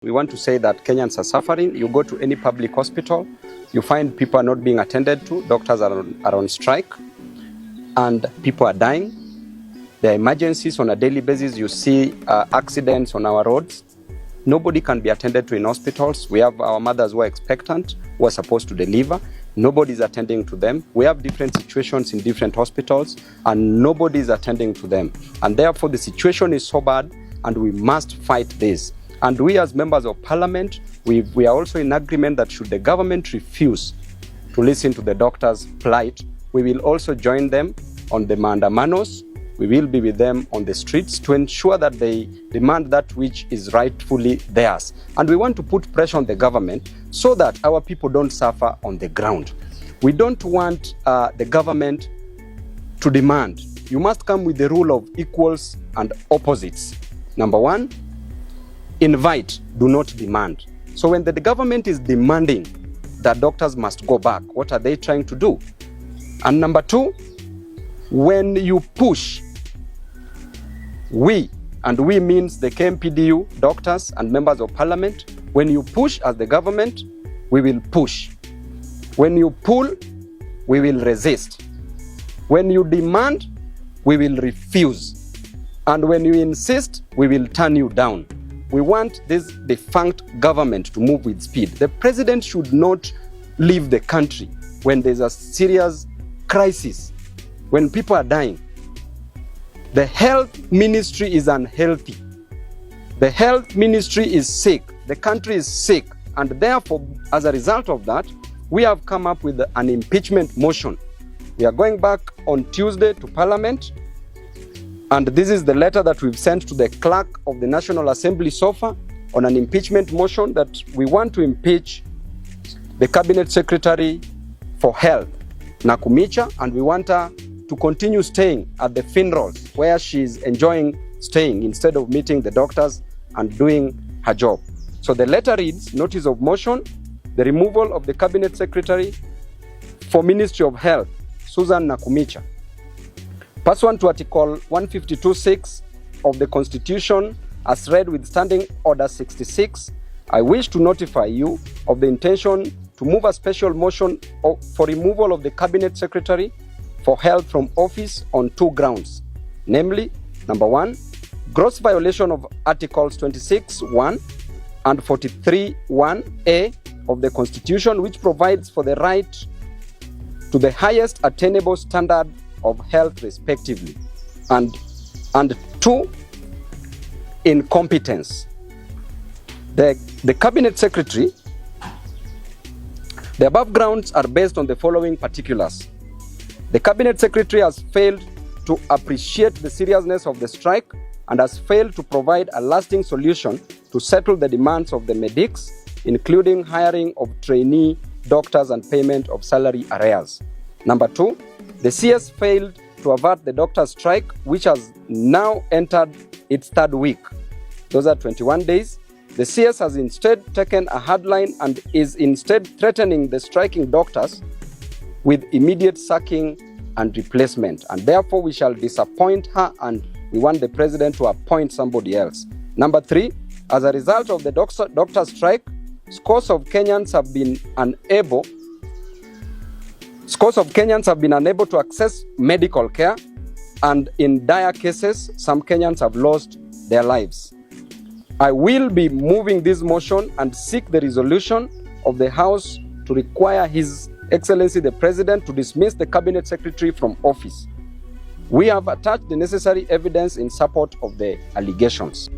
We want to say that Kenyans are suffering. You go to any public hospital, you find people are not being attended to, doctors are on strike, and people are dying. There are emergencies on a daily basis. You see accidents on our roads. Nobody can be attended to in hospitals. We have our mothers who are expectant, who are supposed to deliver. Nobody is attending to them. We have different situations in different hospitals, and nobody is attending to them. And therefore, the situation is so bad, and we must fight this. And we as members of parliament, we are also in agreement that should the government refuse to listen to the doctors' plight, we will also join them on the Maandamanos. We will be with them on the streets to ensure that they demand that which is rightfully theirs. And we want to put pressure on the government so that our people don't suffer on the ground. We don't want the government to demand. You must come with the rule of equals and opposites. Number one, invite, do not demand. So when the government is demanding that doctors must go back, what are they trying to do? And number two, when you push, we means the KMPDU, doctors and members of parliament, when you push as the government, we will push. When you pull, we will resist. When you demand, we will refuse. And when you insist, we will turn you down. We want this defunct government to move with speed. The president should not leave the country when there's a serious crisis, when people are dying. The health ministry is unhealthy. The health ministry is sick. The country is sick. And therefore, as a result of that, we have come up with an impeachment motion. We are going back on Tuesday to Parliament. And this is the letter that we've sent to the clerk of the National Assembly so far on an impeachment motion that we want to impeach the Cabinet Secretary for Health, Nakumicha, and we want her to continue staying at the funerals where she's enjoying staying instead of meeting the doctors and doing her job. So the letter reads, notice of motion, the removal of the Cabinet Secretary for Ministry of Health, Susan Nakumicha. Pursuant to Article 152(6) of the Constitution, as read with Standing Order 66, I wish to notify you of the intention to move a special motion for removal of the Cabinet Secretary for Health from office on two grounds, namely, number one, gross violation of Articles 26(1) and 43(1)(a) of the Constitution, which provides for the right to the highest attainable standard of health respectively, and two, incompetence. The Cabinet Secretary, the above grounds are based on the following particulars. The Cabinet Secretary has failed to appreciate the seriousness of the strike and has failed to provide a lasting solution to settle the demands of the medics, including hiring of trainee doctors and payment of salary arrears. Number two, the CS failed to avert the doctors' strike, which has now entered its third week. Those are 21 days. The CS has instead taken a hard line and is instead threatening the striking doctors with immediate sacking and replacement. And therefore, we shall disappoint her and we want the president to appoint somebody else. Number three, as a result of the doctor strike, scores of Kenyans have been unable to access medical care, and in dire cases, some Kenyans have lost their lives. I will be moving this motion and seek the resolution of the House to require His Excellency the President to dismiss the Cabinet Secretary from office. We have attached the necessary evidence in support of the allegations.